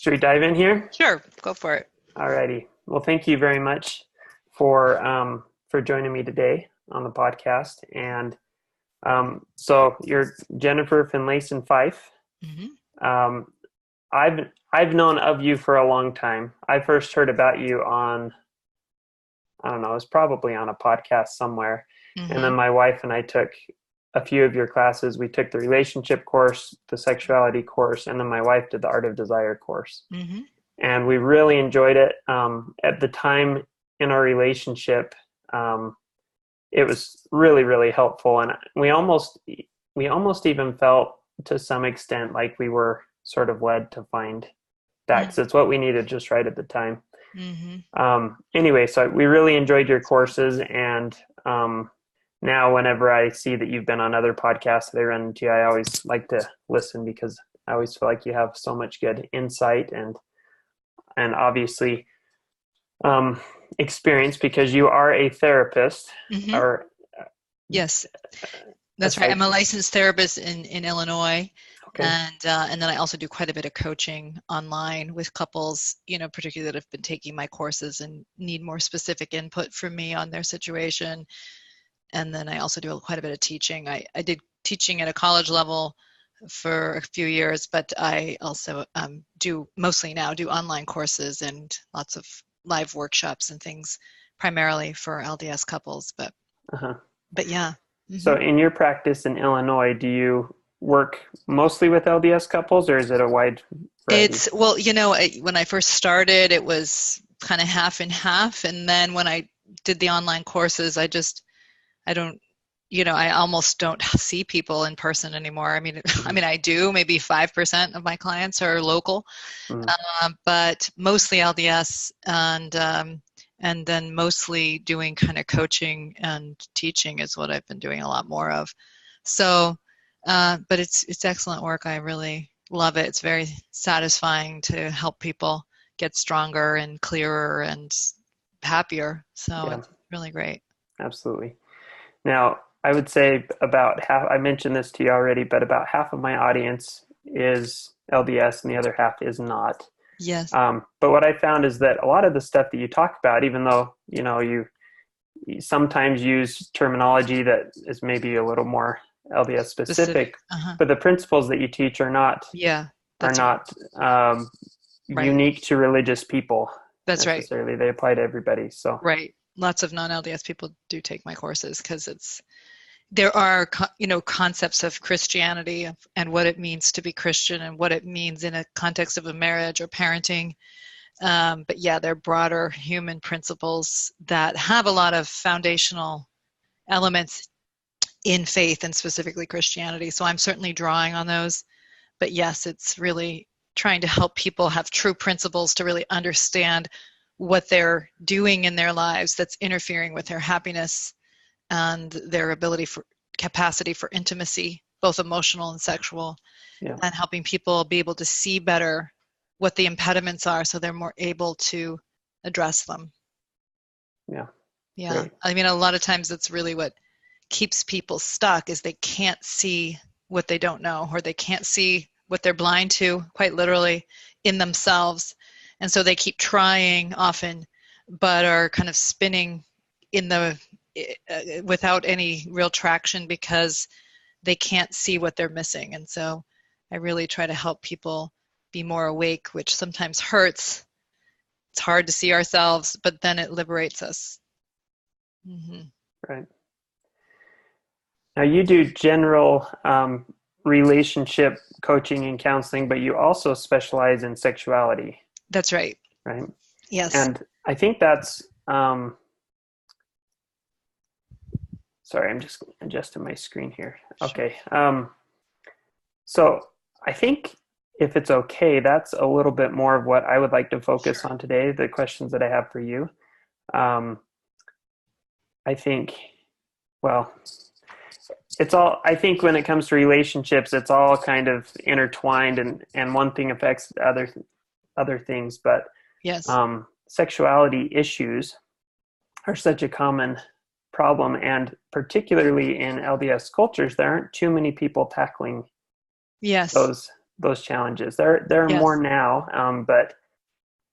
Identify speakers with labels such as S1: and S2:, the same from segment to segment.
S1: Should we dive in here?
S2: Sure, go for it.
S1: Alrighty. Well, thank you very much for joining me today on the podcast. And so you're Jennifer Finlayson-Fife.
S2: Hmm.
S1: Um, I've known of you for a long time. I first heard about you on, I don't know, it was probably on a podcast somewhere. And then
S2: Hmm.
S1: my wife and I took a few of your classes. We took the relationship course, the sexuality course, and then my wife did the art of desire course.
S2: Hmm.
S1: And we really enjoyed it. At the time in our relationship, it was really, really helpful, and we almost even felt to some extent like we were sort of led to find that because it's what we needed just right at the time.
S2: Hmm.
S1: Anyway, so we really enjoyed your courses, and now whenever I see that you've been on other podcasts that I run into, I always like to listen because I always feel like you have so much good insight and obviously experience because you are a therapist
S2: Hmm.
S1: or
S2: Yes,
S1: a
S2: that's right. I'm
S1: psych.
S2: a licensed therapist in Illinois,
S1: Okay.
S2: and then I also do quite a bit of coaching online with couples, particularly that have been taking my courses and need more specific input from me on their situation. And then I also do quite a bit of teaching. I did teaching at a college level for a few years, but I also do mostly now do online courses and lots of live workshops and things, primarily for LDS couples. But
S1: Uh-huh.
S2: but yeah. Hmm.
S1: So in your practice in Illinois, do you work mostly with LDS couples or is it a wide variety?
S2: It's well, when I first started, it was kind of half and half, and then when I did the online courses, I don't, I almost don't see people in person anymore. I mean, I
S1: Mhm.
S2: mean, I do. Maybe 5% of my clients are local,
S1: Mhm.
S2: but mostly LDS, and then mostly doing kind of coaching and teaching is what I've been doing a lot more of. So, but it's excellent work. I really love it. It's very satisfying to help people get stronger and clearer and happier. So
S1: Yeah,
S2: it's really great.
S1: absolutely. Now, I would say about half, I mentioned this to you already, but about half of my audience is LDS and the other half is not.
S2: Yes.
S1: But what I found is that a lot of the stuff that you talk about, even though, you sometimes use terminology that is maybe a little more LDS
S2: Specific.
S1: specific,
S2: Uh-huh.
S1: but the principles that you teach
S2: Yeah,
S1: are
S2: that's right.
S1: not
S2: Right.
S1: unique to religious people
S2: That's right.
S1: necessarily. They apply to everybody. So
S2: Right. Lots of non-LDS people do take my courses because there are concepts of Christianity and what it means to be Christian and what it means in a context of a marriage or parenting. But yeah, they're broader human principles that have a lot of foundational elements in faith and specifically Christianity. So I'm certainly drawing on those. But yes, it's really trying to help people have true principles to really understand what they're doing in their lives that's interfering with their happiness and their ability for capacity for intimacy, both emotional and sexual,
S1: yeah,
S2: and helping people be able to see better what the impediments are so they're more able to address them.
S1: yeah,
S2: Yeah.
S1: great.
S2: I mean, a lot of times that's really what keeps people stuck is they can't see what they don't know, or they can't see what they're blind to, quite literally, in themselves. And so they keep trying often, but are kind of spinning in the without any real traction because they can't see what they're missing. And so I really try to help people be more awake, which sometimes hurts. It's hard to see ourselves, but then it liberates us. Hmm.
S1: Right. Now you do general relationship coaching and counseling, but you also specialize in sexuality,
S2: That's right.
S1: right?
S2: Yes.
S1: And I think that's sorry, I'm just adjusting my screen here.
S2: Sure.
S1: Okay. So I think if it's okay, that's a little bit more of what I would like to focus
S2: Sure.
S1: on today, the questions that I have for you. Um, I think, well, I think when it comes to relationships, it's all kind of intertwined and one thing affects other things. But
S2: Yes.
S1: sexuality issues are such a common problem. And particularly in LDS cultures, there aren't too many people tackling
S2: Yes.
S1: those those challenges. There are more
S2: Yes.
S1: now,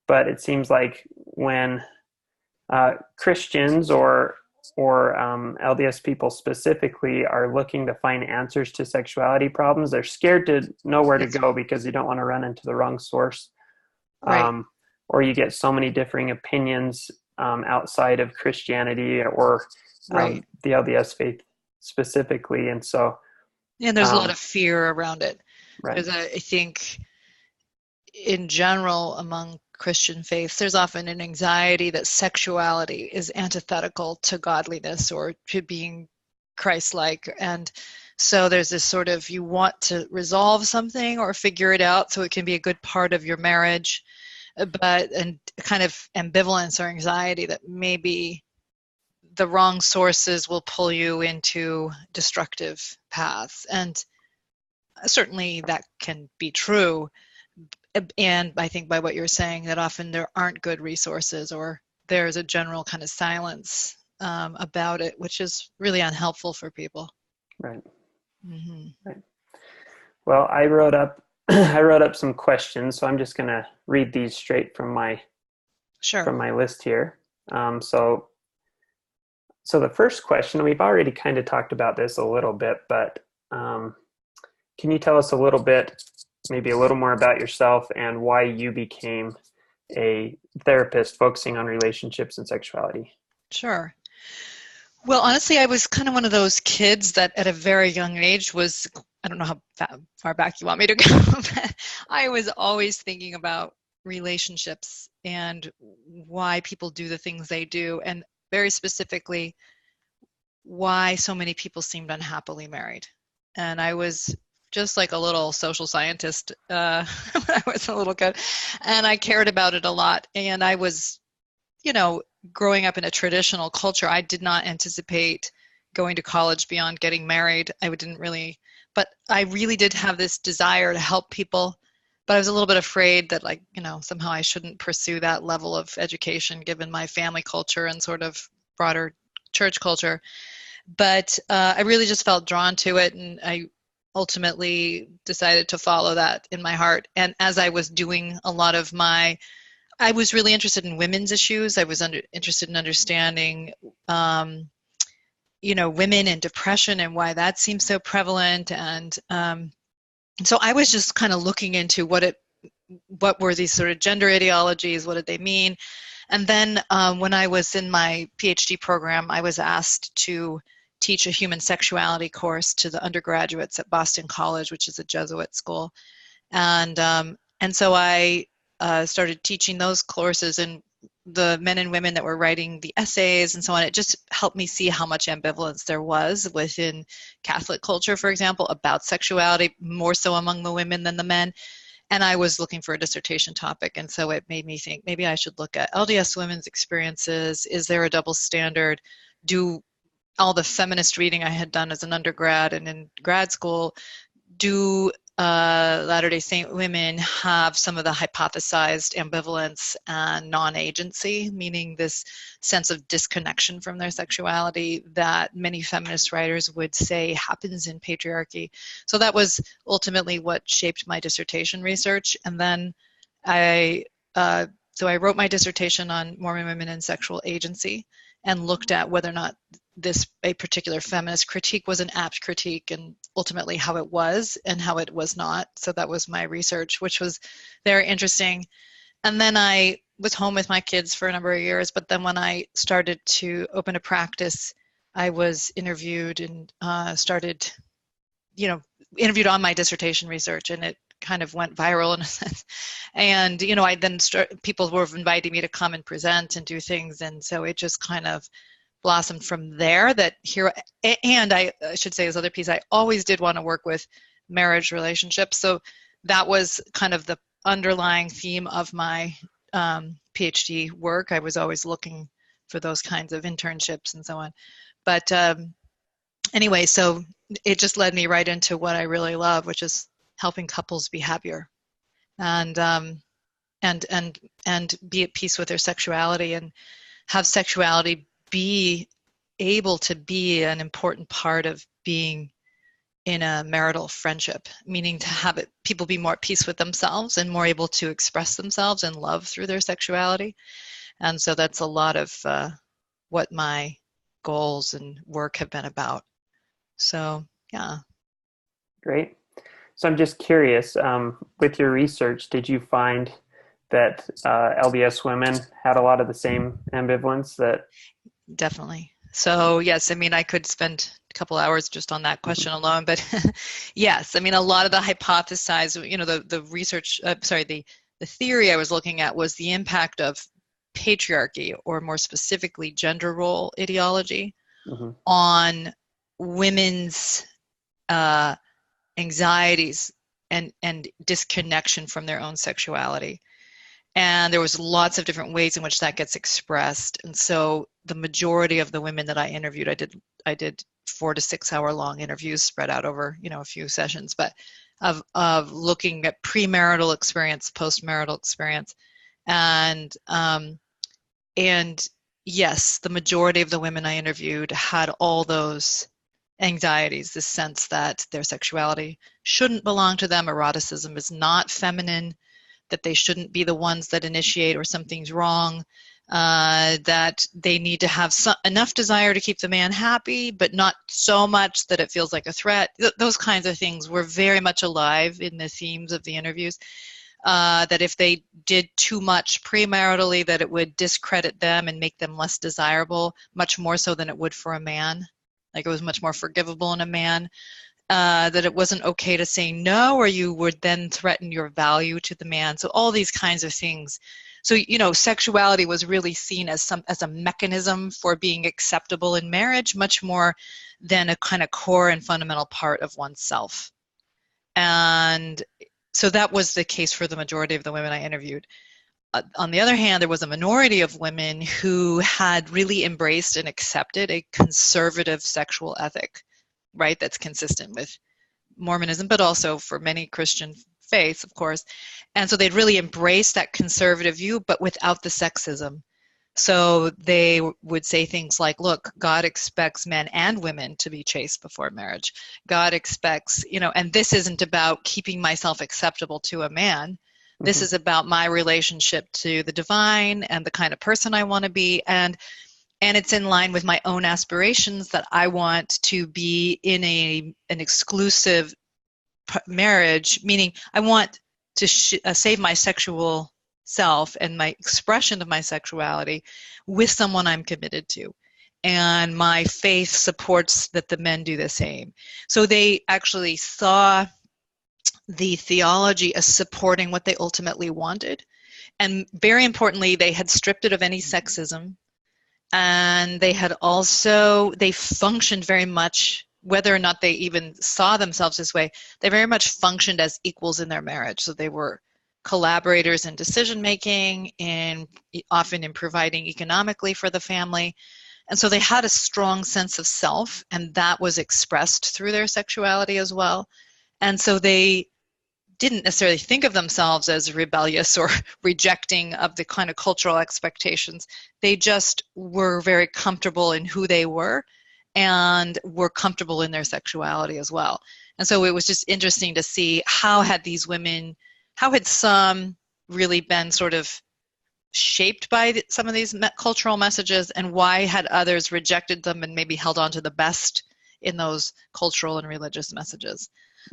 S1: but it seems like when Christians or LDS people specifically are looking to find answers to sexuality problems, they're scared to know where to
S2: Yes.
S1: go because you don't want to run into the wrong source,
S2: Right.
S1: or you get so many differing opinions outside of Christianity or
S2: Right.
S1: the LDS faith specifically, and so
S2: And there's a lot
S1: um,
S2: of fear around it.
S1: right,
S2: I think in general among Christian faiths, there's often an anxiety that sexuality is antithetical to godliness or to being Christ-like. And so there's this sort of, you want to resolve something or figure it out so it can be a good part of your marriage, but and kind of ambivalence or anxiety that maybe the wrong sources will pull you into destructive paths. And certainly that can be true. And I think by what you're saying, that often there aren't good resources or there's a general kind of silence about it, which is really unhelpful for people.
S1: right,
S2: Mm-hmm.
S1: right. Well, I wrote up I wrote up some questions, so I'm just going to read these straight from
S2: Sure.
S1: my list here. So the first question, we've already kind of talked about this a little bit, but can you tell us a little bit, maybe a little more about yourself and why you became a therapist focusing on relationships and sexuality?
S2: Sure. Well, honestly, I was kind of one of those kids that at a very young age was, I don't know how far back you want me to go, but I was always thinking about relationships and why people do the things they do, and very specifically, why so many people seemed unhappily married. And I was just like a little social scientist when I was a little kid, and I cared about it a lot. And I was, growing up in a traditional culture, I did not anticipate going to college beyond getting married. I didn't really, but I really did have this desire to help people. But I was a little bit afraid that, somehow I shouldn't pursue that level of education given my family culture and sort of broader church culture. But I really just felt drawn to it, and I ultimately decided to follow that in my heart. And as I was doing a lot of I was really interested in women's issues. I was interested in understanding, women and depression and why that seems so prevalent. And so I was just kind of looking into what were these sort of gender ideologies, what did they mean? And then when I was in my PhD program, I was asked to teach a human sexuality course to the undergraduates at Boston College, which is a Jesuit school. And so I started teaching those courses, and the men and women that were writing the essays and so on, it just helped me see how much ambivalence there was within Catholic culture, for example, about sexuality, more so among the women than the men. And I was looking for a dissertation topic, and so it made me think maybe I should look at LDS women's experiences. Is there a double standard? Do all the feminist reading I had done as an undergrad and in grad school, do Latter-day Saint women have some of the hypothesized ambivalence and non-agency, meaning this sense of disconnection from their sexuality that many feminist writers would say happens in patriarchy? So that was ultimately what shaped my dissertation research. And then I wrote my dissertation on Mormon women and sexual agency, and looked at whether or not a particular feminist critique was an apt critique, and ultimately how it was and how it was not. So that was my research, which was very interesting. And then I was home with my kids for a number of years, but then when I started to open a practice, I was interviewed and interviewed on my dissertation research, and it kind of went viral in a sense. And, I then people were inviting me to come and present and do things. And so it just kind of blossomed from there. And I should say, this other piece, I always did want to work with marriage relationships. So that was kind of the underlying theme of my PhD work. I was always looking for those kinds of internships and so on. But anyway, so it just led me right into what I really love, which is helping couples be happier and be at peace with their sexuality, and have sexuality be able to be an important part of being in a marital friendship, meaning to have people be more at peace with themselves and more able to express themselves and love through their sexuality. And so that's a lot of what my goals and work have been about. So, yeah.
S1: Great. So I'm just curious, with your research, did you find that LDS women had a lot of the same ambivalence that?
S2: Definitely. So yes, I mean, I could spend a couple hours just on that question alone, but yes, I mean, a lot of the hypothesized, the research, the theory I was looking at was the impact of patriarchy, or more specifically, gender role ideology,
S1: Mm-hmm.
S2: on women's anxieties and disconnection from their own sexuality. And there was lots of different ways in which that gets expressed. And so the majority of the women that I interviewed, I did 4 to 6 hour long interviews spread out over, a few sessions, but of looking at premarital experience, postmarital experience. And yes, the majority of the women I interviewed had all those anxieties, this sense that their sexuality shouldn't belong to them, eroticism is not feminine, that they shouldn't be the ones that initiate or something's wrong, that they need to have enough desire to keep the man happy, but not so much that it feels like a threat. Those kinds of things were very much alive in the themes of the interviews. That if they did too much premaritally, that it would discredit them and make them less desirable, much more so than it would for a man. Like it was much more forgivable in a man. That it wasn't okay to say no, or you would then threaten your value to the man. So all these kinds of things. So, sexuality was really seen as a mechanism for being acceptable in marriage, much more than a kind of core and fundamental part of oneself. And so that was the case for the majority of the women I interviewed. On the other hand, there was a minority of women who had really embraced and accepted a conservative sexual ethic, right, that's consistent with Mormonism, but also for many Christian faiths, of course. And so they'd really embraced that conservative view, but without the sexism. So they would say things like, look, God expects men and women to be chaste before marriage. God expects, and this isn't about keeping myself acceptable to a man. This is about my relationship to the divine and the kind of person I want to be. And it's in line with my own aspirations that I want to be in an exclusive marriage, meaning I want to save my sexual self and my expression of my sexuality with someone I'm committed to. And my faith supports that the men do the same. So they actually saw the theology as supporting what they ultimately wanted. And very importantly, they had stripped it of any sexism. And they functioned very much, whether or not they even saw themselves this way, they very much functioned as equals in their marriage. So they were collaborators in decision making, and often in providing economically for the family. And so they had a strong sense of self, and that was expressed through their sexuality as well. And so they didn't necessarily think of themselves as rebellious or rejecting of the kind of cultural expectations. They just were very comfortable in who they were and were comfortable in their sexuality as well. And so it was just interesting to see how had some really been sort of shaped by some of these cultural messages, and why had others rejected them and maybe held on to the best in those cultural and religious messages.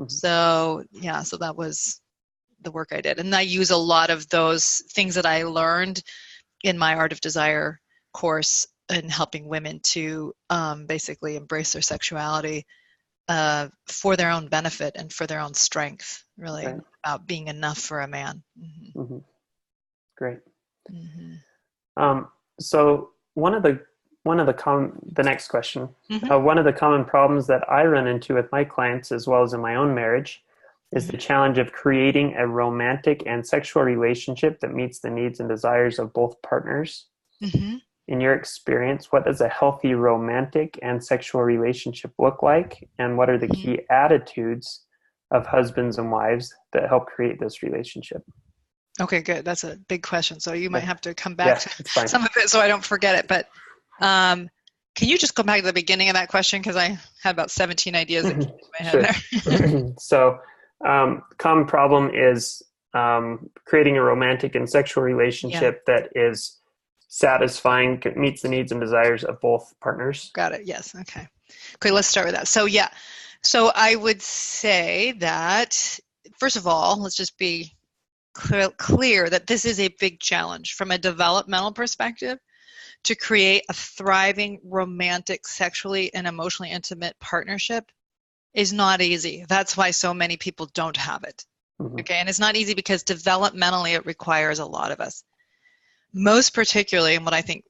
S2: So that was the work I did. And I use a lot of those things that I learned in my Art of Desire course in helping women to basically embrace their sexuality for their own benefit and for their own strength, really, right, about being enough for a man. Mm-hmm.
S1: Mm-hmm. Great. Mm-hmm. So the next question, one of the common problems that I run into with my clients, as well as in my own marriage, is the challenge of creating a romantic and sexual relationship that meets the needs and desires of both partners. Mm-hmm. In your experience, what does a healthy romantic and sexual relationship look like? And what are the key attitudes of husbands and wives that help create this relationship?
S2: Okay, good. That's a big question. So you might have to come back to some of it so I don't forget it. But Can you just go back to the beginning of that question? Because I had about 17 ideas that came to my head
S1: Sure.
S2: there.
S1: So, common problem is creating a romantic and sexual
S2: Yeah,
S1: relationship that is satisfying, meets the needs and desires of both partners.
S2: got it. Yes. Okay. Okay, let's start with that. So, yeah. So I would say that, first of all, let's just be clear that this is a big challenge from a developmental perspective. To create a thriving, romantic, sexually and emotionally intimate partnership is not easy. That's why so many people don't have it.
S1: Mm-hmm.
S2: Okay, and it's not easy because developmentally it requires a lot of us. Most particularly, and what I think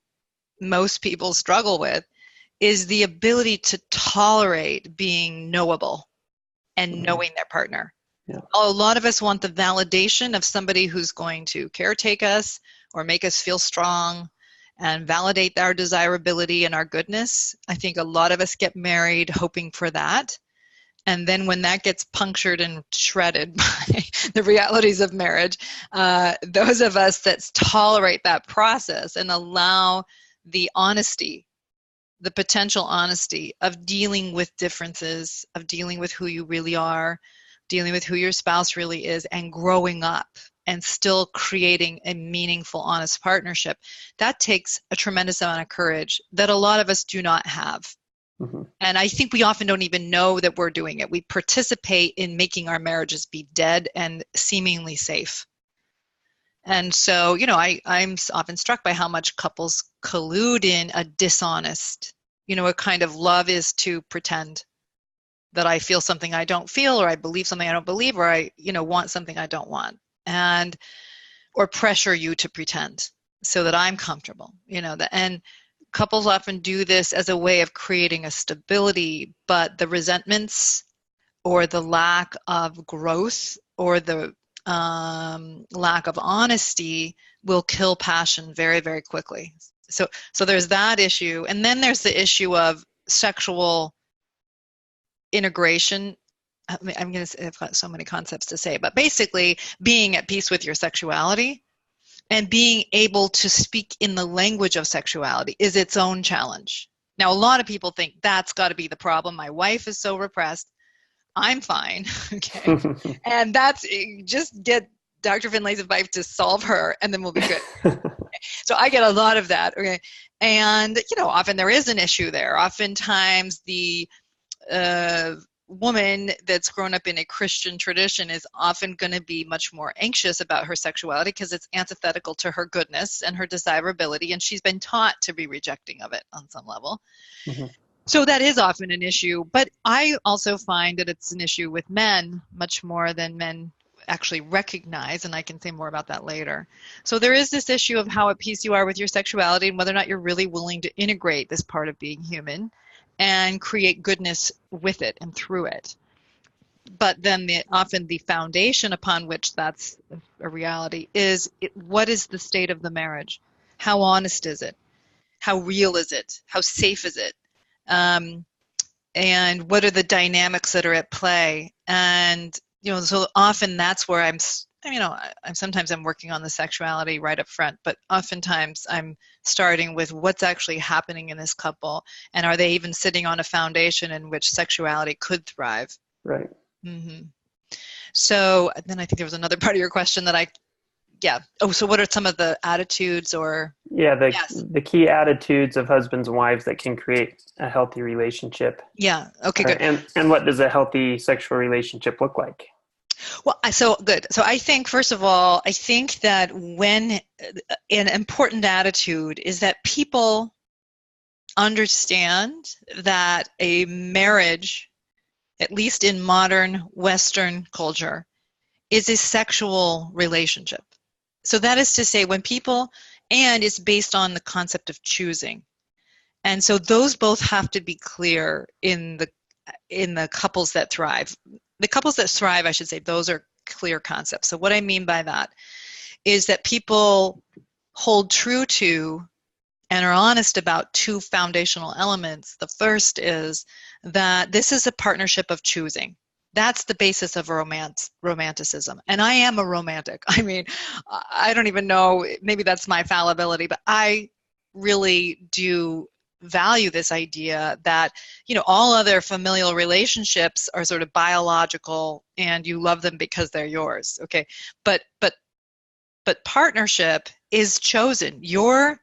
S2: most people struggle with, is the ability to tolerate being knowable and knowing their partner.
S1: Yeah.
S2: A lot of us want the validation of somebody who's going to caretake us or make us feel strong and validate our desirability and our goodness. I think a lot of us get married hoping for that. And then when that gets punctured and shredded by the realities of marriage, those of us that tolerate that process and allow the honesty, the potential honesty of dealing with differences, of dealing with who you really are, dealing with who your spouse really is, and growing up and still creating a meaningful, honest partnership, that takes a tremendous amount of courage that a lot of us do not have.
S1: Mm-hmm. And
S2: I think we often don't even know that we're doing it. We participate in making our marriages be dead and seemingly safe. And so, I'm often struck by how much couples collude in a dishonest, a kind of love is to pretend that I feel something I don't feel, or I believe something I don't believe, or I, want something I don't want. Or pressure you to pretend so that I'm comfortable, and couples often do this as a way of creating a stability, but the resentments or the lack of growth or the lack of honesty will kill passion very, very quickly. So there's that issue. And then there's the issue of sexual integration. I've got so many concepts to say, but basically being at peace with your sexuality and being able to speak in the language of sexuality is its own challenge. Now, a lot of people think that's got to be the problem. My wife is so repressed. I'm fine. Okay. And that's, just get Dr. Finlayson-Fife to solve her and then we'll be good. So I get a lot of that. Okay. And, often there is an issue there. Oftentimes the woman that's grown up in a Christian tradition is often going to be much more anxious about her sexuality because it's antithetical to her goodness and her desirability, and she's been taught to be rejecting of it on some level. Mm-hmm. So that is often an issue, but I also find that it's an issue with men much more than men actually recognize, and I can say more about that later. So there is this issue of how at peace you are with your sexuality and whether or not you're really willing to integrate this part of being human and create goodness with it and through it. But then often the foundation upon which that's a reality is what is the state of the marriage? How honest is it? How real is it? How safe is it? And what are the dynamics that are at play? And, so often that's where sometimes I'm working on the sexuality right up front, but oftentimes I'm starting with what's actually happening in this couple, and are they even sitting on a foundation in which sexuality could thrive?
S1: Right.
S2: Mm-hmm. So then I think there was another part of your question that so what are some of the attitudes or?
S1: Yeah, the key attitudes of husbands and wives that can create a healthy relationship.
S2: Yeah, okay, good.
S1: And what does a healthy sexual relationship look like?
S2: Well, so good. So I think, first of all, that when an important attitude is that people understand that a marriage, at least in modern Western culture, is a sexual relationship. So that is to say, when people, and it's based on the concept of choosing. And so those both have to be clear in the couples that thrive. The couples that thrive, I should say, those are clear concepts. So what I mean by that is that people hold true to and are honest about two foundational elements. The first is that this is a partnership of choosing. That's the basis of romanticism. And I am a romantic. I mean, I don't even know, maybe that's my fallibility, but I really do value this idea that, all other familial relationships are sort of biological and you love them because they're yours. Okay. But partnership is chosen. You're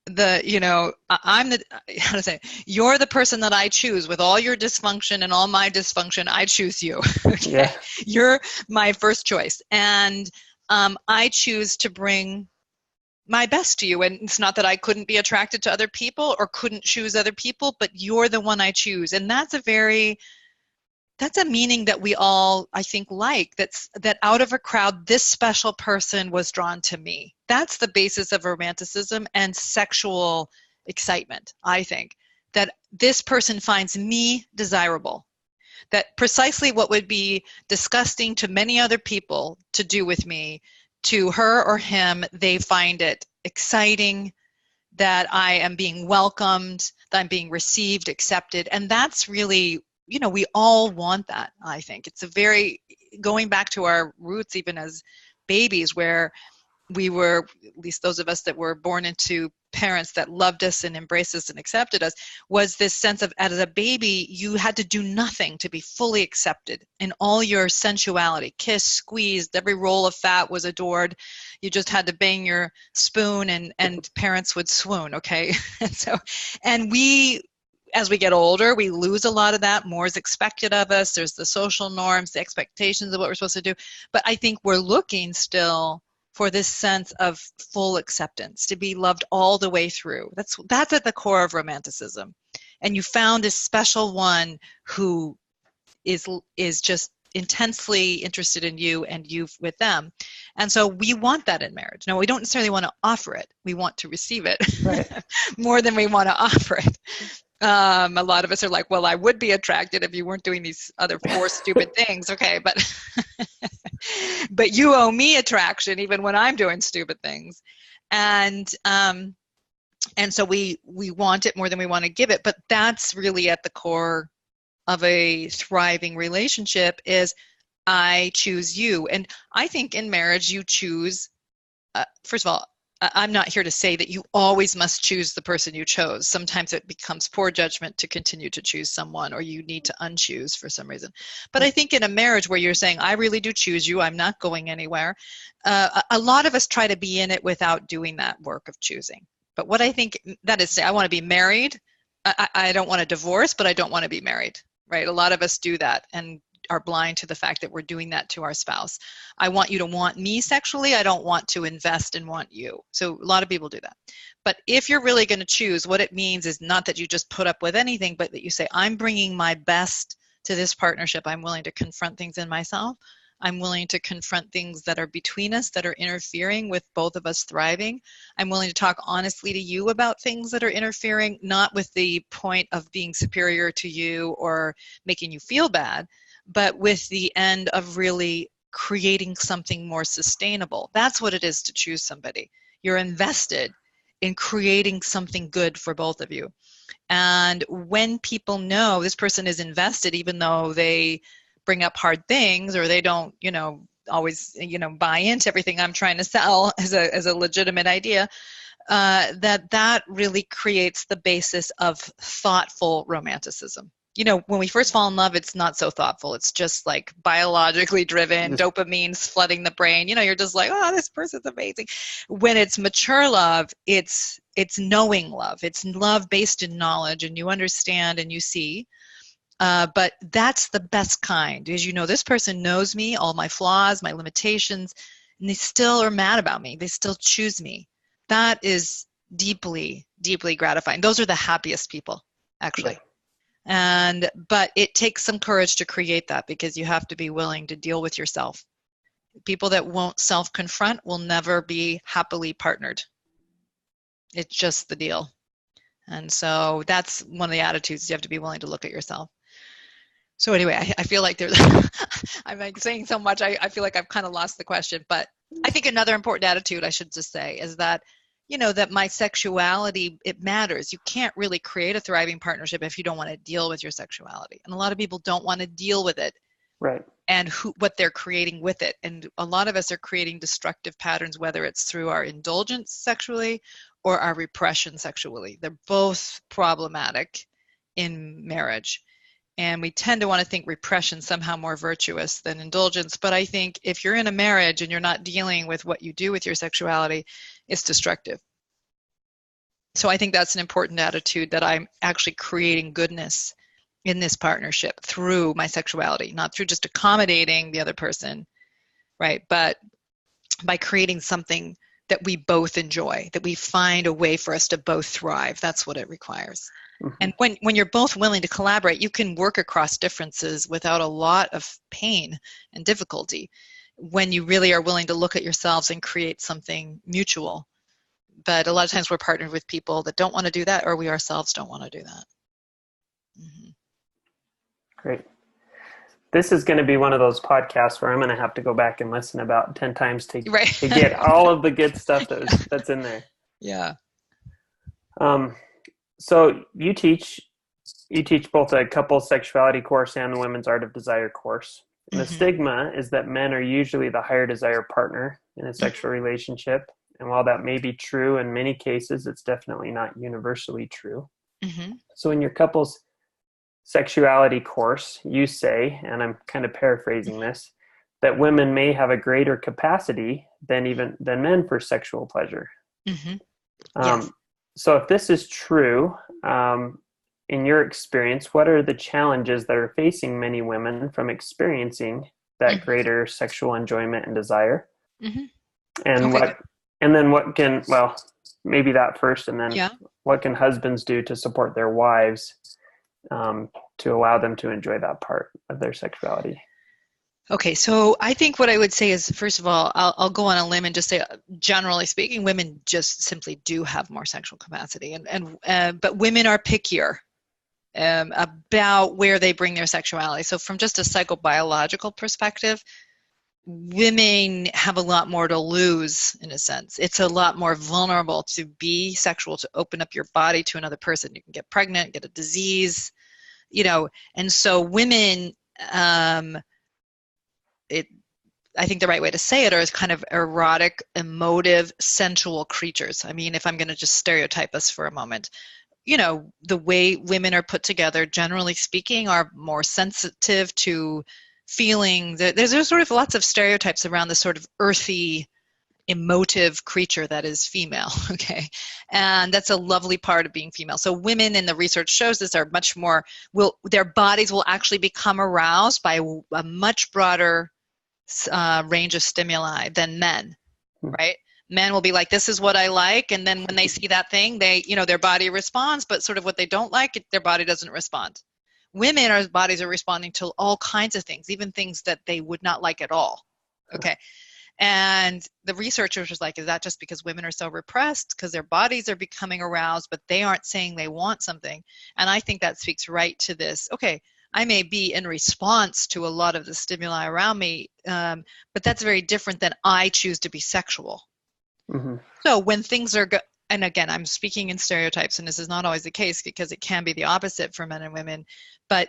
S2: I'm the, how to say, you're the person that I choose with all your dysfunction and all my dysfunction. I choose you. Okay.
S1: Yeah.
S2: You're my first choice. And I choose to bring my best to you. And it's not that I couldn't be attracted to other people or couldn't choose other people, but you're the one I choose. And that's a meaning that we all, I think, like, that out of a crowd, this special person was drawn to me. That's the basis of romanticism and sexual excitement, I think, that this person finds me desirable. That precisely what would be disgusting to many other people to do with me, to her or him, they find it exciting, that I am being welcomed, that I'm being received, accepted. And that's really, we all want that, I think. It's going back to our roots, even as babies, where we were, at least those of us that were born into parents that loved us and embraced us and accepted us, was this sense of, as a baby, you had to do nothing to be fully accepted in all your sensuality. Kissed, squeezed, every roll of fat was adored. You just had to bang your spoon and parents would swoon, okay? And we, as we get older, we lose a lot of that. More is expected of us. There's the social norms, the expectations of what we're supposed to do. But I think we're looking still for this sense of full acceptance, to be loved all the way through. That's at the core of romanticism. And you found this special one who is just intensely interested in you and you with them. And so we want that in marriage. Now, we don't necessarily want to offer it. We want to receive it, right, more than we want to offer it. A lot of us are like, well, I would be attracted if you weren't doing these other 4 stupid things. Okay, but you owe me attraction even when I'm doing stupid things. And so we want it more than we want to give it. But that's really at the core of a thriving relationship, is I choose you. And I think in marriage you choose, first of all, I'm not here to say that you always must choose the person you chose. Sometimes it becomes poor judgment to continue to choose someone, or you need to unchoose for some reason. But I think in a marriage where you're saying, I really do choose you, I'm not going anywhere, a lot of us try to be in it without doing that work of choosing. But what I think that is, I want to be married. I don't want a divorce, but I don't want to be married, right? A lot of us do that and are blind to the fact that we're doing that to our spouse. I want you to want me sexually. I don't want to invest and want you. So a lot of people do that. But if you're really going to choose, what it means is not that you just put up with anything, but that you say, I'm bringing my best to this partnership. I'm willing to confront things in myself. I'm willing to confront things that are between us, that are interfering with both of us thriving. I'm willing to talk honestly to you about things that are interfering, not with the point of being superior to you or making you feel bad, but with the end of really creating something more sustainable. That's what it is to choose somebody. You're invested in creating something good for both of you. And when people know this person is invested, even though they bring up hard things or they don't, always, buy into everything I'm trying to sell as a legitimate idea, that really creates the basis of thoughtful romanticism. When we first fall in love, it's not so thoughtful. It's just like biologically driven, dopamine's flooding the brain. You're just like, oh, this person's amazing. When it's mature love, it's knowing love. It's love based in knowledge, and you understand and you see. But that's the best kind, is this person knows me, all my flaws, my limitations, and they still are mad about me. They still choose me. That is deeply, deeply gratifying. Those are the happiest people, actually. Yeah. But it takes some courage to create that, because you have to be willing to deal with yourself. People that won't self-confront will never be happily partnered. It's just the deal. And so that's one of the attitudes. You have to be willing to look at yourself. So anyway, I feel like there's, I'm like saying so much, I feel like I've kind of lost the question. But I think another important attitude, I should just say, is that that my sexuality, it matters. You can't really create a thriving partnership if you don't want to deal with your sexuality. And a lot of people don't want to deal with it.
S1: Right.
S2: and what they're creating with it. And a lot of us are creating destructive patterns, whether it's through our indulgence sexually or our repression sexually. They're both problematic in marriage. And we tend to want to think repression somehow more virtuous than indulgence. But I think if you're in a marriage and you're not dealing with what you do with your sexuality, it's destructive. So I think that's an important attitude, that I'm actually creating goodness in this partnership through my sexuality, not through just accommodating the other person, right? But by creating something that we both enjoy, that we find a way for us to both thrive. That's what it requires. Mm-hmm. And when you're both willing to collaborate, you can work across differences without a lot of pain and difficulty, when you really are willing to look at yourselves and create something mutual. But a lot of times we're partnered with people that don't want to do that, or we ourselves don't want to do that. Mm-hmm.
S1: Great. This is going to be one of those podcasts where I'm going to have to go back and listen about 10 times to get all of the good stuff that's in there.
S2: Yeah.
S1: So you teach both a couples sexuality course and the women's art of desire course. And the stigma is that men are usually the higher desire partner in a sexual relationship. And while that may be true in many cases, it's definitely not universally true. Mm-hmm. So in your couples sexuality course, you say, and I'm kind of paraphrasing this, that women may have a greater capacity than men for sexual pleasure. Mm-hmm. Yes. So if this is true, in your experience, what are the challenges that are facing many women from experiencing that greater sexual enjoyment and desire? Mm-hmm. And what can, well, maybe that first, and then what can husbands do to support their wives to allow them to enjoy that part of their sexuality?
S2: Okay, so I think what I would say is, first of all, I'll go on a limb and just say, generally speaking, women just simply do have more sexual capacity, but women are pickier about where they bring their sexuality. So from just a psychobiological perspective, women have a lot more to lose, in a sense. It's a lot more vulnerable to be sexual, to open up your body to another person. You can get pregnant, get a disease, and so women, I think the right way to say it are kind of erotic, emotive, sensual creatures. I mean, if I'm going to just stereotype us for a moment, the way women are put together, generally speaking, are more sensitive to feeling. There's sort of lots of stereotypes around this sort of earthy, emotive creature that is female, okay? And that's a lovely part of being female. So women, and the research shows this, are much more, their bodies will actually become aroused by a much broader range of stimuli than men, right? Men will be like, this is what I like, and then when they see that thing, their body responds, but sort of what they don't like, their body doesn't respond. Women, our bodies are responding to all kinds of things, even things that they would not like at all, okay? And the researchers was like, is that just because women are so repressed because their bodies are becoming aroused, but they aren't saying they want something? And I think that speaks right to this. Okay, I may be in response to a lot of the stimuli around me, but that's very different than I choose to be sexual. Mm-hmm. So when things are and again, I'm speaking in stereotypes, and this is not always the case because it can be the opposite for men and women, but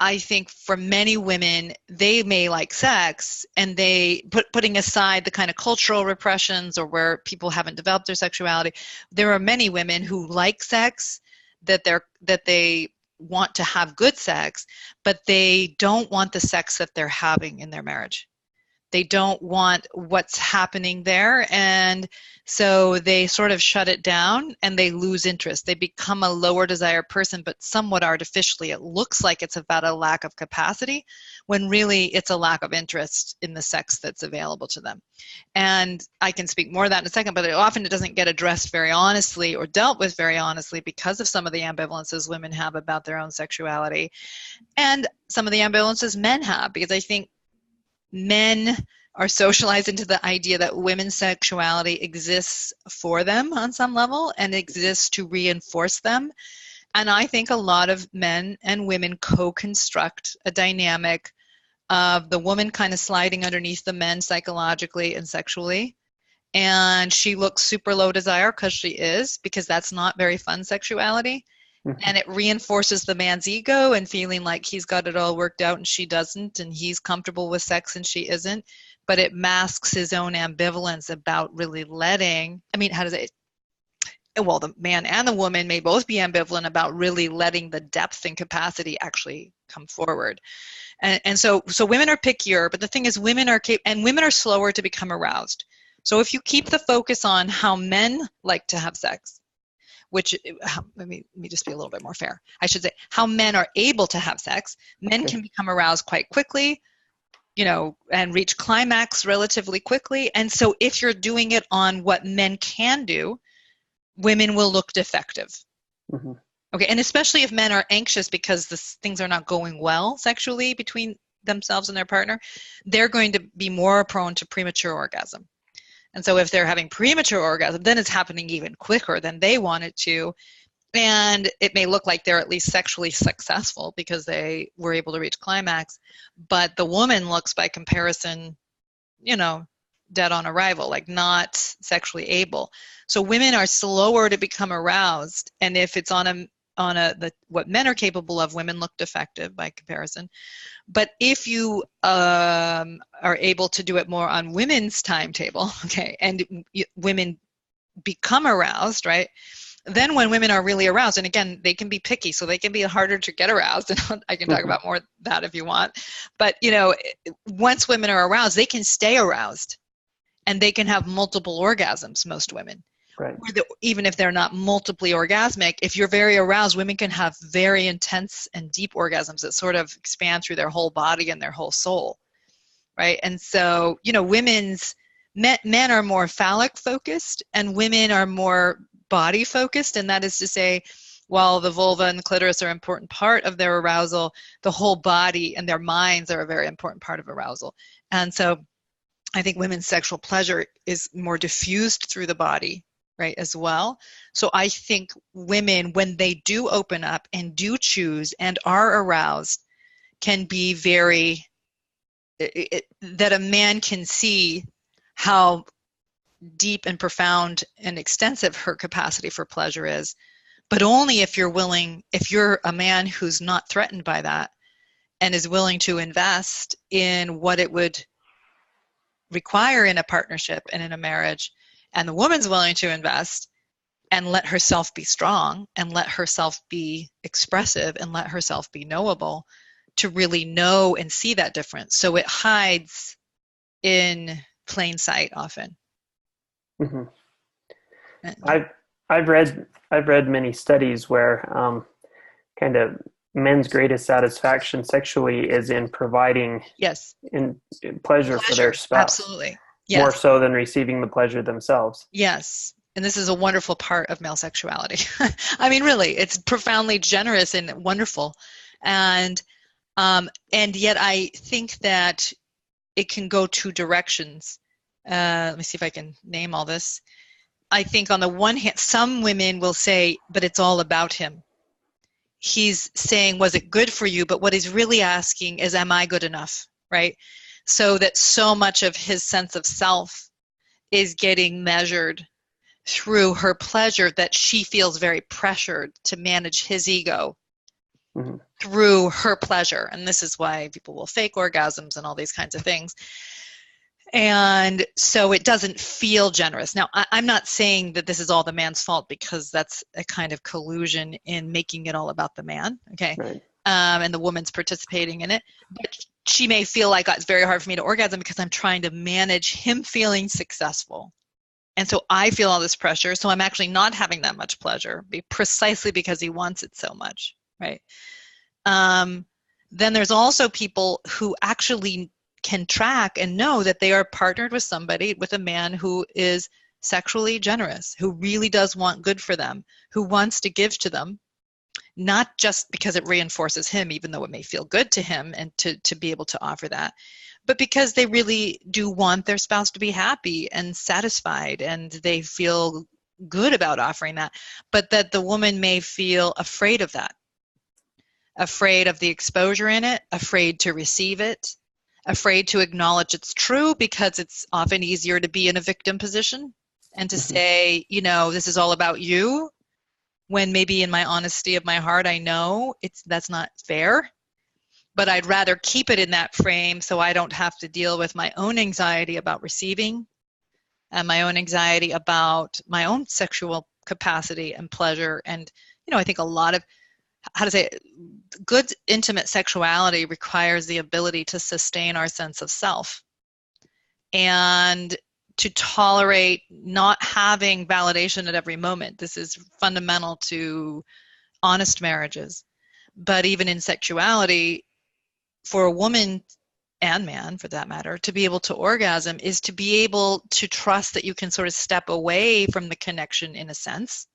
S2: I think for many women, they may like sex, and they putting aside the kind of cultural repressions or where people haven't developed their sexuality, there are many women who like sex, that they want to have good sex, but they don't want the sex that they're having in their marriage. They don't want what's happening there, and so they sort of shut it down and they lose interest. They become a lower desire person, but somewhat artificially. It looks like it's about a lack of capacity, when really it's a lack of interest in the sex that's available to them. And I can speak more of that in a second, but it doesn't get addressed very honestly or dealt with very honestly because of some of the ambivalences women have about their own sexuality, and some of the ambivalences men have, because I think men are socialized into the idea that women's sexuality exists for them on some level and exists to reinforce them. And I think a lot of men and women co-construct a dynamic of the woman kind of sliding underneath the men psychologically and sexually. And she looks super low desire because she is, because that's not very fun sexuality. And it reinforces the man's ego and feeling like he's got it all worked out and she doesn't, and he's comfortable with sex and she isn't. But it masks his own ambivalence about really letting, I mean, how does it, well, the man and the woman may both be ambivalent about really letting the depth and capacity actually come forward. And so women are pickier, but the thing is women are slower to become aroused. So if you keep the focus on how men like to have sex, which, let me just be a little bit more fair. I should say how men are able to have sex. Men can become aroused quite quickly, and reach climax relatively quickly. And so if you're doing it on what men can do, women will look defective.
S1: Mm-hmm.
S2: Okay, and especially if men are anxious because things are not going well sexually between themselves and their partner, they're going to be more prone to premature orgasm. And so if they're having premature orgasm, then it's happening even quicker than they want it to. And it may look like they're at least sexually successful because they were able to reach climax. But the woman looks, by comparison, dead on arrival, like not sexually able. So women are slower to become aroused. And if it's on what men are capable of, women look defective by comparison. But if you are able to do it more on women's timetable, okay, and women become aroused, right? Then when women are really aroused, and again, they can be picky, so they can be harder to get aroused, and I can talk about more of that if you want. But, once women are aroused, they can stay aroused, and they can have multiple orgasms, most women.
S1: Right.
S2: Even if they're not multiply orgasmic, if you're very aroused, women can have very intense and deep orgasms that sort of expand through their whole body and their whole soul, right? And so, men are more phallic focused and women are more body focused, and that is to say, while the vulva and the clitoris are an important part of their arousal, the whole body and their minds are a very important part of arousal. And so I think women's sexual pleasure is more diffused through the body, right, as well. So I think women, when they do open up and do choose and are aroused, can be that a man can see how deep and profound and extensive her capacity for pleasure is, but only if you're a man who's not threatened by that and is willing to invest in what it would require in a partnership and in a marriage, and the woman's willing to invest and let herself be strong and let herself be expressive and let herself be knowable to really know and see that difference. So it hides in plain sight often.
S1: Mm-hmm. I've read many studies where kind of men's greatest satisfaction sexually is in providing in pleasure for their spouse.
S2: Absolutely. Yes.
S1: More so than receiving the pleasure themselves.
S2: Yes. And this is a wonderful part of male sexuality. I mean, really, it's profoundly generous and wonderful. And yet I think that it can go two directions. Let me see if I can name all this. I think on the one hand, some women will say, but it's all about him. He's saying, was it good for you? But what he's really asking is, am I good enough? Right? So that so much of his sense of self is getting measured through her pleasure that she feels very pressured to manage his ego through her pleasure. And this is why people will fake orgasms and all these kinds of things. And so it doesn't feel generous. Now, I'm not saying that this is all the man's fault, because that's a kind of collusion in making it all about the man, okay?
S1: Right.
S2: And the woman's participating in it. But she may feel like, it's very hard for me to orgasm because I'm trying to manage him feeling successful. And so I feel all this pressure, so I'm actually not having that much pleasure, precisely because he wants it so much, right? Then there's also people who actually can track and know that they are partnered with a man who is sexually generous, who really does want good for them, who wants to give to them, not just because it reinforces him, even though it may feel good to him and to be able to offer that, but because they really do want their spouse to be happy and satisfied, and they feel good about offering that, but that the woman may feel afraid of that, afraid of the exposure in it, afraid to receive it, afraid to acknowledge it's true, because it's often easier to be in a victim position and to say, this is all about you, when maybe in my honesty of my heart, I know that's not fair, but I'd rather keep it in that frame so I don't have to deal with my own anxiety about receiving and my own anxiety about my own sexual capacity and pleasure. And, I think a lot of, how to say it, good intimate sexuality requires the ability to sustain our sense of self and to tolerate not having validation at every moment. This is fundamental to honest marriages. But even in sexuality, for a woman and man, for that matter, to be able to orgasm is to be able to trust that you can sort of step away from the connection in a sense.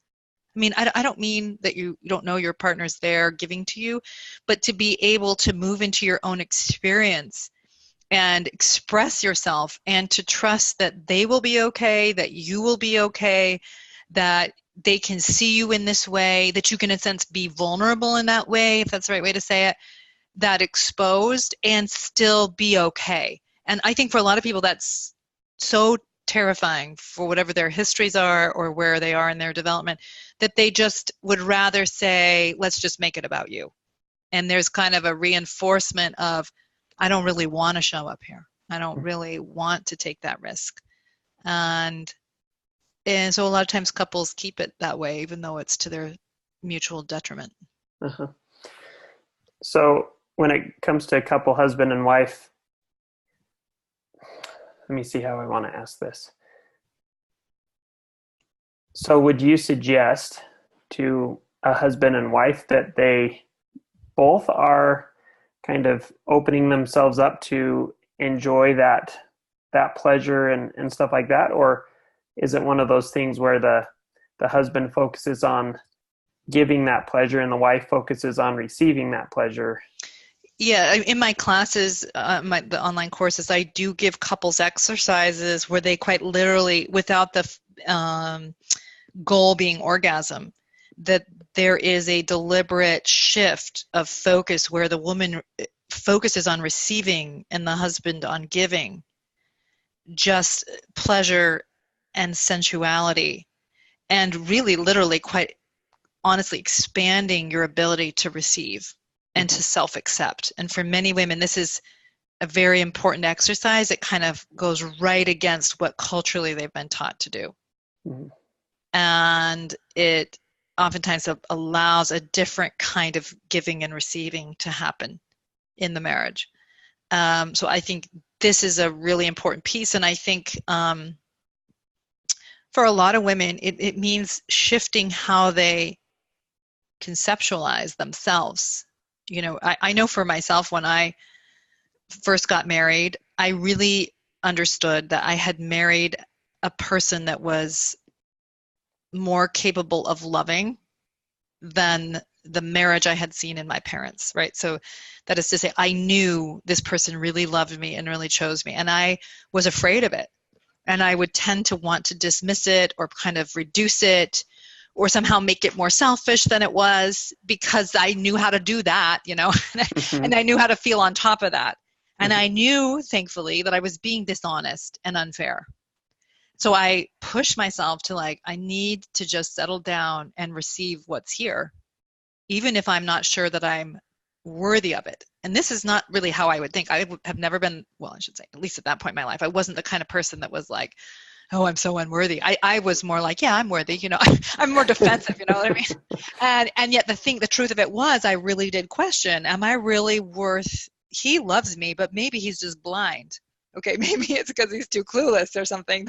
S2: I mean, I don't mean that you don't know your partner's there giving to you, but to be able to move into your own experience and express yourself and to trust that they will be okay, that you will be okay, that they can see you in this way, that you can in a sense be vulnerable in that way, if that's the right way to say it, that exposed and still be okay. And I think for a lot of people that's so terrifying for whatever their histories are or where they are in their development, that they just would rather say, let's just make it about you. And there's kind of a reinforcement of, I don't really want to show up here. I don't really want to take that risk. And so a lot of times couples keep it that way, even though it's to their mutual detriment.
S1: Uh-huh. So when it comes to a couple, husband and wife, let me see how I want to ask this. So would you suggest to a husband and wife that they both are kind of opening themselves up to enjoy that pleasure and stuff like that? Or is it one of those things where the husband focuses on giving that pleasure and the wife focuses on receiving that pleasure?
S2: Yeah, in my classes, the online courses, I do give couples exercises where they quite literally, without the goal being orgasm, that there is a deliberate shift of focus where the woman focuses on receiving and the husband on giving, just pleasure and sensuality, and really literally quite honestly expanding your ability to receive and to self-accept. And for many women, this is a very important exercise. It kind of goes right against what culturally they've been taught to do. Mm-hmm. And it oftentimes allows a different kind of giving and receiving to happen in the marriage. So I think this is a really important piece. And I think for a lot of women, it means shifting how they conceptualize themselves. I know for myself, when I first got married, I really understood that I had married a person that was more capable of loving than the marriage I had seen in my parents, right? So that is to say, I knew this person really loved me and really chose me, and I was afraid of it. And I would tend to want to dismiss it or kind of reduce it or somehow make it more selfish than it was, because I knew how to do that, mm-hmm. and I knew how to feel on top of that. And mm-hmm. I knew, thankfully, that I was being dishonest and unfair. So I pushed myself to I need to just settle down and receive what's here, even if I'm not sure that I'm worthy of it. And this is not really how I would think. I have never been, well, I should say, at least at that point in my life, I wasn't the kind of person that was like, oh, I'm so unworthy. I was more like, yeah, I'm worthy. I'm more defensive, you know what I mean? And yet the truth of it was, I really did question, am I really worth, he loves me, but maybe he's just blind. Okay, maybe it's because he's too clueless or something.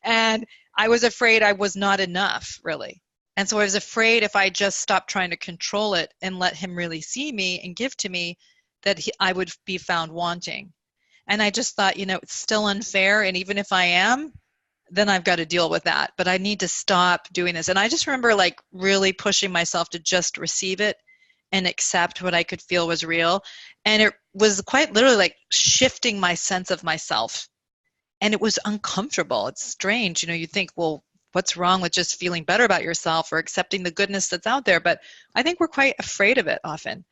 S2: And I was afraid I was not enough, really. And so I was afraid if I just stopped trying to control it and let him really see me and give to me, that I would be found wanting. And I just thought, it's still unfair. And even if I am, then I've got to deal with that. But I need to stop doing this. And I just remember really pushing myself to just receive it and accept what I could feel was real. And it was quite literally shifting my sense of myself. And it was uncomfortable. It's strange. You think, well, what's wrong with just feeling better about yourself or accepting the goodness that's out there? But I think we're quite afraid of it often.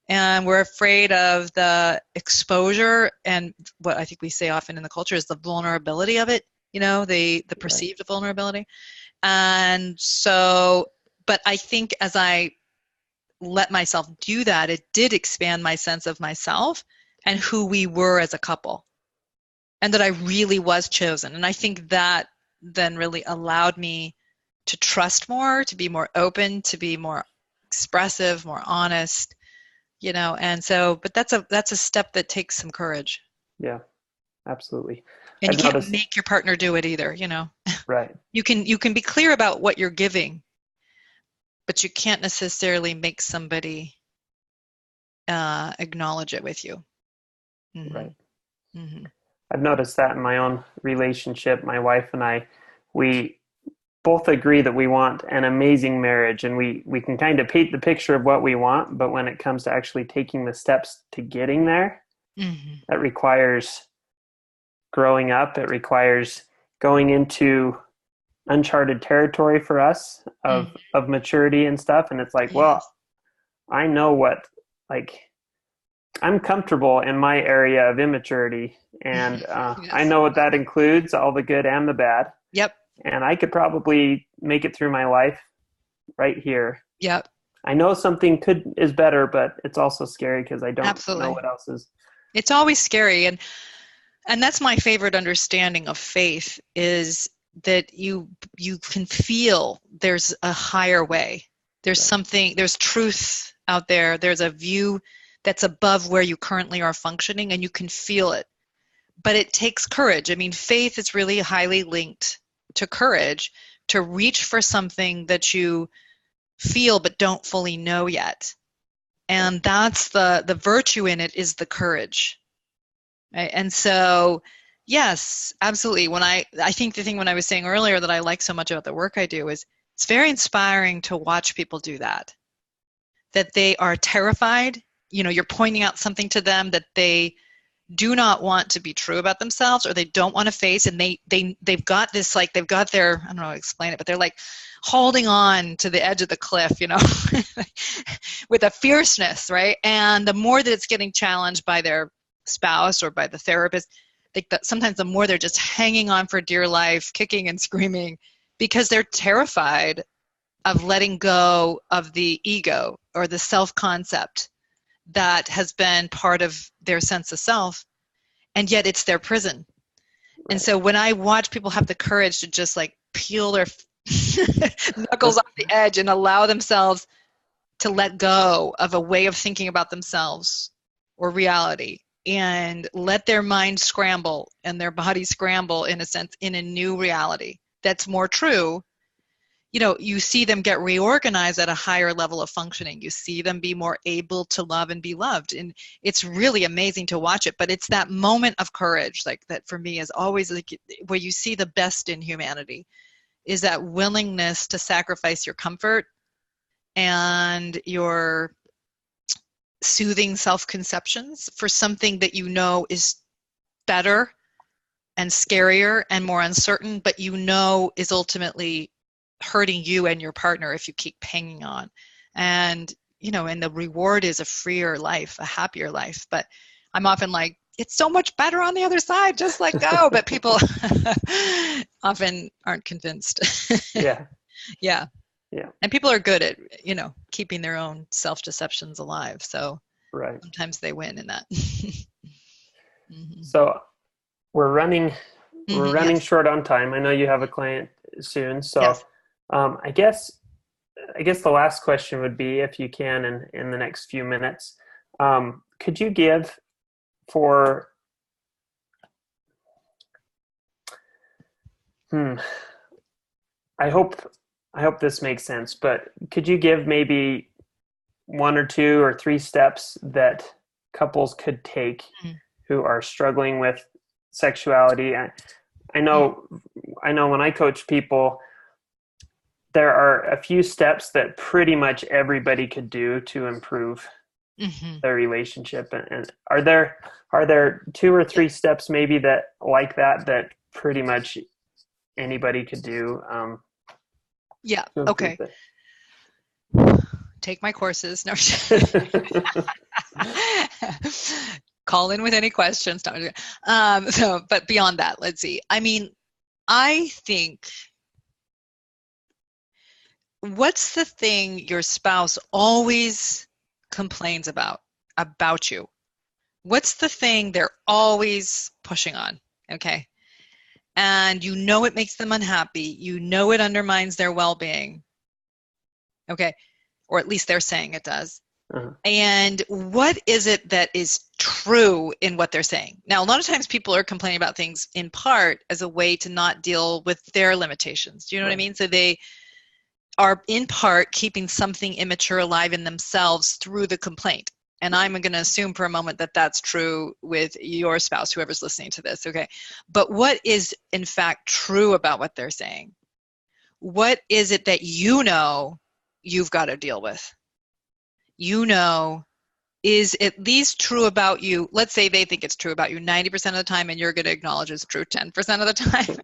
S2: And we're afraid of the exposure, and what I think we say often in the culture is the vulnerability of it, the perceived vulnerability. And so But I think as I let myself do that, it did expand my sense of myself and who we were as a couple, and that I really was chosen. And I think that then really allowed me to trust more, to be more open, to be more expressive, more honest, and so, but that's a step that takes some courage.
S1: Yeah, absolutely.
S2: And you
S1: I've
S2: can't
S1: noticed.
S2: make your partner do it either.
S1: Right.
S2: You can be clear about what you're giving, but you can't necessarily make somebody acknowledge it with you. Mm-hmm.
S1: Right.
S2: Mm-hmm.
S1: I've noticed that in my own relationship. My wife and I, we both agree that we want an amazing marriage, and we can kind of paint the picture of what we want, but when it comes to actually taking the steps to getting there,
S2: Mm-hmm.
S1: that requires growing up. It requires going into uncharted territory for us of maturity and stuff. And it's like, well,
S2: Yes.
S1: I know what, like, I'm comfortable in my area of immaturity, and I
S2: Yes.
S1: know what that includes, all the good and the bad.
S2: Yep.
S1: And I could probably make it through my life right here.
S2: Yep.
S1: I know something is better, but it's also scary because I don't know
S2: Absolutely.
S1: what else is.
S2: It's always scary, and that's my favorite understanding of faith, is that you can feel there's a higher way. There's
S1: Right.
S2: something, there's truth out there. There's a view that's above where you currently are functioning, and you can feel it. But it takes courage. I mean, faith is really highly linked to courage, to reach for something that you feel but don't fully know yet. And that's the virtue in it, is the courage. Right? And so, yes, absolutely. I think the thing when I was saying earlier that I like so much about the work I do is it's very inspiring to watch people do that. That they are terrified. You're pointing out something to them that they do not want to be true about themselves, or they don't want to face, and they've got this, like, they've got their, I don't know how to explain it, but they're like holding on to the edge of the cliff, with a fierceness, right? And the more that it's getting challenged by their spouse or by the therapist, I think that sometimes the more they're just hanging on for dear life, kicking and screaming, because they're terrified of letting go of the ego or the self-concept that has been part of their sense of self, and yet it's their prison. And
S1: Right.
S2: so when I watch people have the courage to just like peel their knuckles off the edge and allow themselves to let go of a way of thinking about themselves or reality, and let their mind scramble and their body scramble, in a sense, in a new reality that's more true, you see them get reorganized at a higher level of functioning. You see them be more able to love and be loved. And it's really amazing to watch it. But it's that moment of courage, like, that for me is always like where you see the best in humanity, is that willingness to sacrifice your comfort and your soothing self-conceptions for something that is better and scarier and more uncertain, but is ultimately hurting you and your partner if you keep hanging on. And the reward is a freer life, a happier life. But I'm often like, it's so much better on the other side, just let go. But people often aren't convinced.
S1: Yeah.
S2: Yeah.
S1: Yeah.
S2: And people are good at keeping their own self-deceptions alive, so
S1: Right.
S2: sometimes they win in that. Mm-hmm.
S1: So we're running
S2: Yes.
S1: short on time. I know you have a client soon, so
S2: Yes.
S1: I guess the last question would be, if you can, in the next few minutes, could you give for I hope this makes sense, but could you give maybe one or two or three steps that couples could take
S2: Mm-hmm.
S1: who are struggling with sexuality? I know when I coach people, there are a few steps that pretty much everybody could do to improve
S2: Mm-hmm.
S1: their relationship. And are there two or three steps maybe that pretty much anybody could do
S2: Yeah.
S1: to improve
S2: Okay.
S1: it?
S2: Take my courses. No. Call in with any questions. But beyond that, let's see. I mean, I think what's the thing your spouse always complains about you? What's the thing they're always pushing on? Okay. And you know it makes them unhappy. You know it undermines their well-being. Okay. Or at least they're saying it does.
S1: Uh-huh.
S2: And what is it that is true in what they're saying? Now, a lot of times people are complaining about things in part as a way to not deal with their limitations. Do you know what I mean? So they are in part keeping something immature alive in themselves through the complaint. And I'm going to assume for a moment that that's true with your spouse, whoever's listening to this, okay? But what is in fact true about what they're saying? What is it that you know you've got to deal with? You know, is at least true about you. Let's say they think it's true about you 90% of the time, and you're going to acknowledge it's true 10% of the time.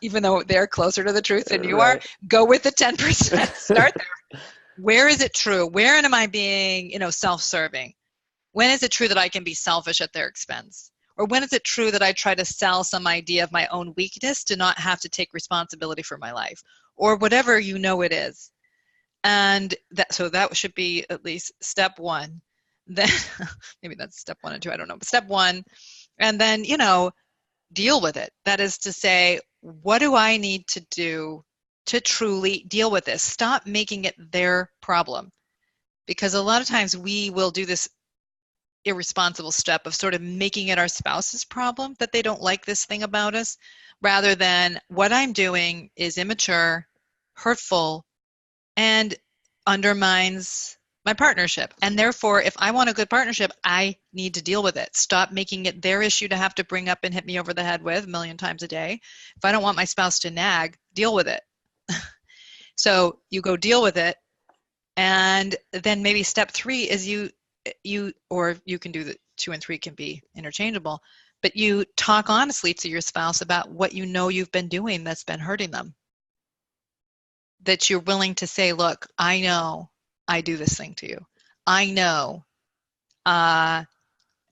S2: Even though they're closer to the truth than you are, go with the 10%. Start there. Where is it true? Where am I being, self-serving? When is it true that I can be selfish at their expense? Or when is it true that I try to sell some idea of my own weakness to not have to take responsibility for my life? Or whatever you know it is. And that should be at least step one. Then maybe that's step 1 and 2, I don't know. But step 1, and then, deal with it. That is to say, what do I need to do to truly deal with this? Stop making it their problem. Because a lot of times we will do this irresponsible step of sort of making it our spouse's problem that they don't like this thing about us, rather than what I'm doing is immature, hurtful, and undermines my partnership. And therefore, if I want a good partnership, I need to deal with it. Stop making it their issue to have to bring up and hit me over the head with a million times a day. If I don't want my spouse to nag, deal with it. So you go deal with it. And then maybe step 3 is or you can do the 2 and 3 can be interchangeable, but you talk honestly to your spouse about what you know you've been doing that's been hurting them. That you're willing to say, look, I know I do this thing to you. I know I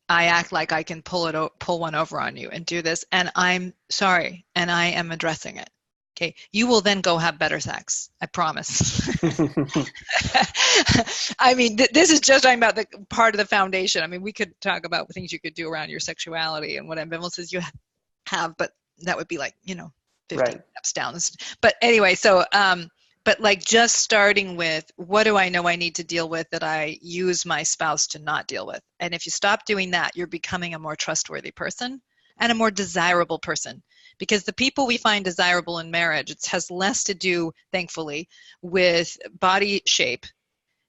S2: act like I can pull one over on you and do this, and I'm sorry, and I am addressing it. Okay, you will then go have better sex. I promise. I mean, this is just talking about the part of the foundation. I mean, we could talk about things you could do around your sexuality and what ambivalences you have, but that would be like, 50 steps down. But anyway, so, but like just starting with, what do I know I need to deal with that I use my spouse to not deal with? And if you stop doing that, you're becoming a more trustworthy person and a more desirable person. Because the people we find desirable in marriage, it has less to do, thankfully, with body shape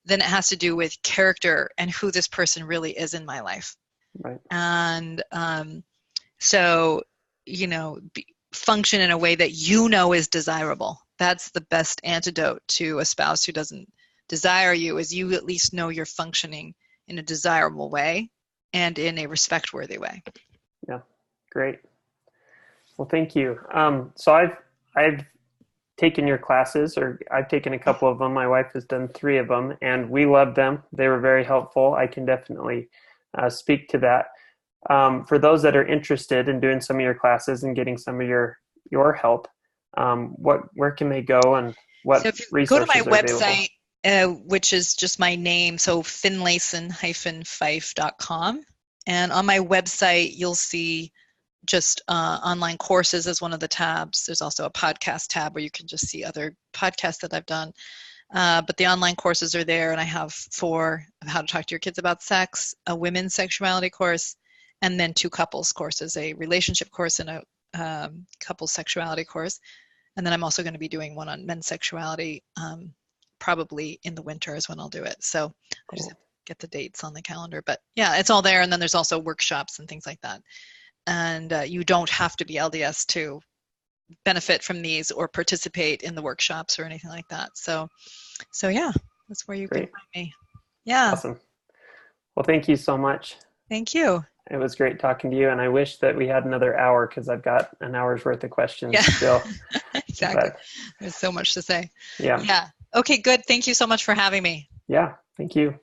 S2: than it has to do with character and who this person really is in my life.
S1: Right.
S2: And so, function in a way that is desirable. That's the best antidote to a spouse who doesn't desire you, is you at least know you're functioning in a desirable way and in a respect-worthy way.
S1: Yeah, great. Well, thank you. So I've taken your classes, or I've taken a couple of them. My wife has done 3 of them, and we loved them. They were very helpful. I can definitely speak to that. For those that are interested in doing some of your classes and getting some of your help, where can they go, and what resources
S2: go to my
S1: are
S2: website, which is just my name, so Finlayson-Fife.com. And on my website, you'll see just online courses as one of the tabs. There's also a podcast tab where you can just see other podcasts that I've done. But the online courses are there, and I have 4 of how to talk to your kids about sex, a women's sexuality course, and then 2 couples courses, a relationship course and a couples sexuality course. And then I'm also going to be doing one on men's sexuality, probably in the winter is when I'll do it. So I just have to get the dates on the calendar. But yeah, it's all there. And then there's also workshops and things like that. And you don't have to be LDS to benefit from these or participate in the workshops or anything like that. So yeah, that's where you can find me. Yeah.
S1: Awesome. Well, thank you so much.
S2: Thank you.
S1: It was great talking to you, and I wish that we had another hour, because I've got an hour's worth of questions still.
S2: Exactly. There's so much to say.
S1: Yeah.
S2: Okay, good. Thank you so much for having me.
S1: Yeah, thank you.